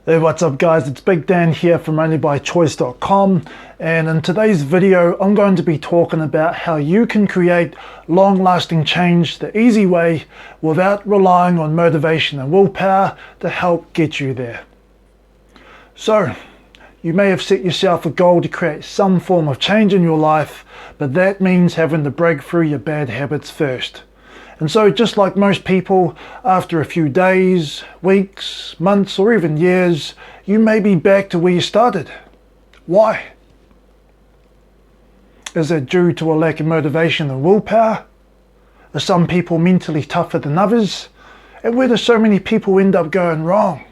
Hey, what's up guys, it's Big Dan here from onlybychoice.com, and in today's video I'm going to be talking about how you can create long-lasting change the easy way without relying on motivation and willpower to help get you there. So, you may have set yourself a goal to create some form of change in your life, but that means having to break through your bad habits first. And so just like most people, after a few days, weeks, months, or even years, you may be back to where you started. Why? Is it due to a lack of motivation and willpower? Are some people mentally tougher than others? And where do so many people end up going wrong?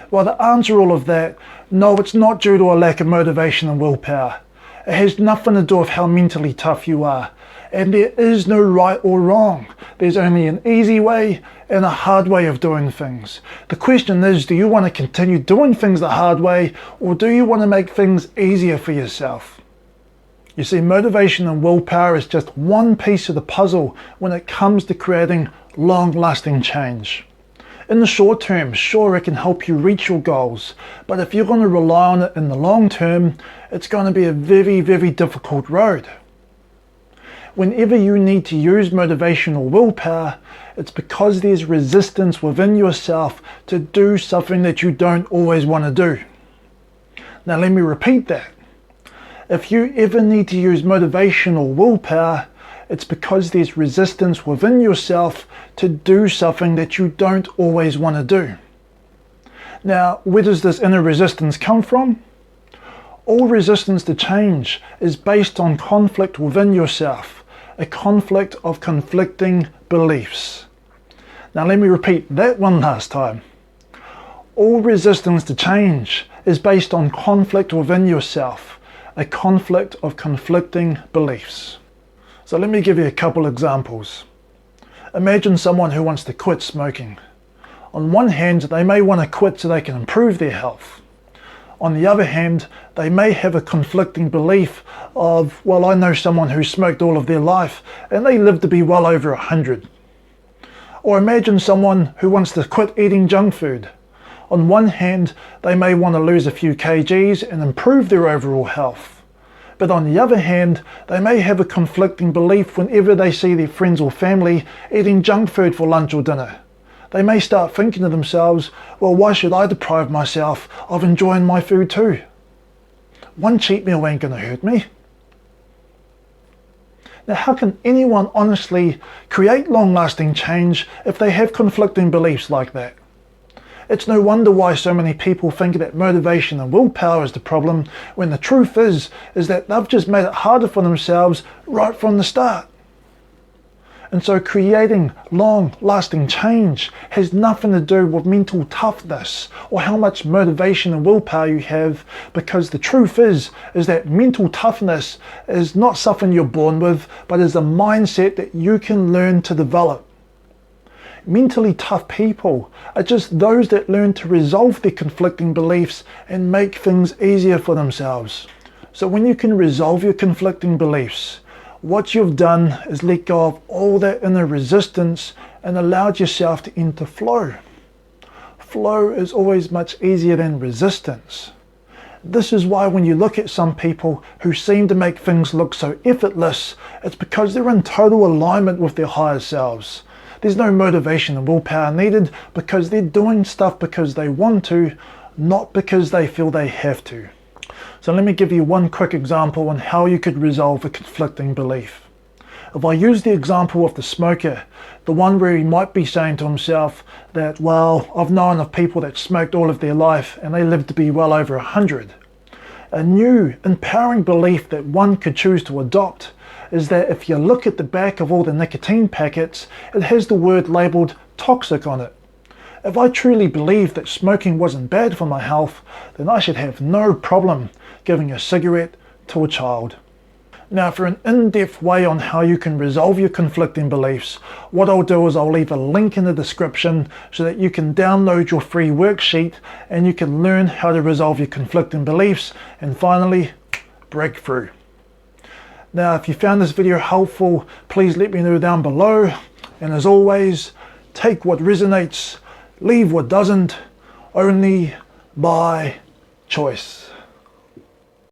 Well, to answer all of that, no, it's not due to a lack of motivation and willpower. It has nothing to do with how mentally tough you are. And there is no right or wrong. There's only an easy way and a hard way of doing things. The question is, do you want to continue doing things the hard way, or do you want to make things easier for yourself? You see, motivation and willpower is just one piece of the puzzle when it comes to creating long-lasting change. In the short term, sure, it can help you reach your goals, but if you're going to rely on it in the long term, it's going to be a very, very difficult road. Whenever you need to use motivation or willpower, it's because there's resistance within yourself to do something that you don't always want to do. Now let me repeat that. If you ever need to use motivation or willpower, it's because there's resistance within yourself to do something that you don't always want to do. Now, where does this inner resistance come from? All resistance to change is based on conflict within yourself. A conflict of conflicting beliefs. Now let me repeat that one last time. All resistance to change is based on conflict within yourself, a conflict of conflicting beliefs. So let me give you a couple examples. Imagine someone who wants to quit smoking. On one hand, they may want to quit so they can improve their health. On the other hand, they may have a conflicting belief of, well, I know someone who smoked all of their life and they lived to be well over 100. Or imagine someone who wants to quit eating junk food. On one hand, they may want to lose a few kgs and improve their overall health. But on the other hand, they may have a conflicting belief whenever they see their friends or family eating junk food for lunch or dinner. They may start thinking to themselves, well, why should I deprive myself of enjoying my food too? One cheat meal ain't going to hurt me. Now, how can anyone honestly create long-lasting change if they have conflicting beliefs like that? It's no wonder why so many people think that motivation and willpower is the problem, when the truth is that they've just made it harder for themselves right from the start. And so creating long-lasting change has nothing to do with mental toughness or how much motivation and willpower you have, because the truth is that mental toughness is not something you're born with, but is a mindset that you can learn to develop. Mentally tough people are just those that learn to resolve their conflicting beliefs and make things easier for themselves. So when you can resolve your conflicting beliefs, what you've done is let go of all that inner resistance and allowed yourself to enter flow. Flow is always much easier than resistance. This is why when you look at some people who seem to make things look so effortless, it's because they're in total alignment with their higher selves. There's no motivation and willpower needed because they're doing stuff because they want to, not because they feel they have to. So let me give you one quick example on how you could resolve a conflicting belief. If I use the example of the smoker, the one where he might be saying to himself that, well, I've known of people that smoked all of their life and they lived to be well over 100. A new, empowering belief that one could choose to adopt is that if you look at the back of all the nicotine packets, it has the word labelled toxic on it. If I truly believe that smoking wasn't bad for my health, then I should have no problem giving a cigarette to a child. Now, for an in-depth way on how you can resolve your conflicting beliefs, what I'll do is I'll leave a link in the description so that you can download your free worksheet and you can learn how to resolve your conflicting beliefs and finally break through. Now, if you found this video helpful, please let me know down below. And as always, take what resonates, leave what doesn't, only by choice.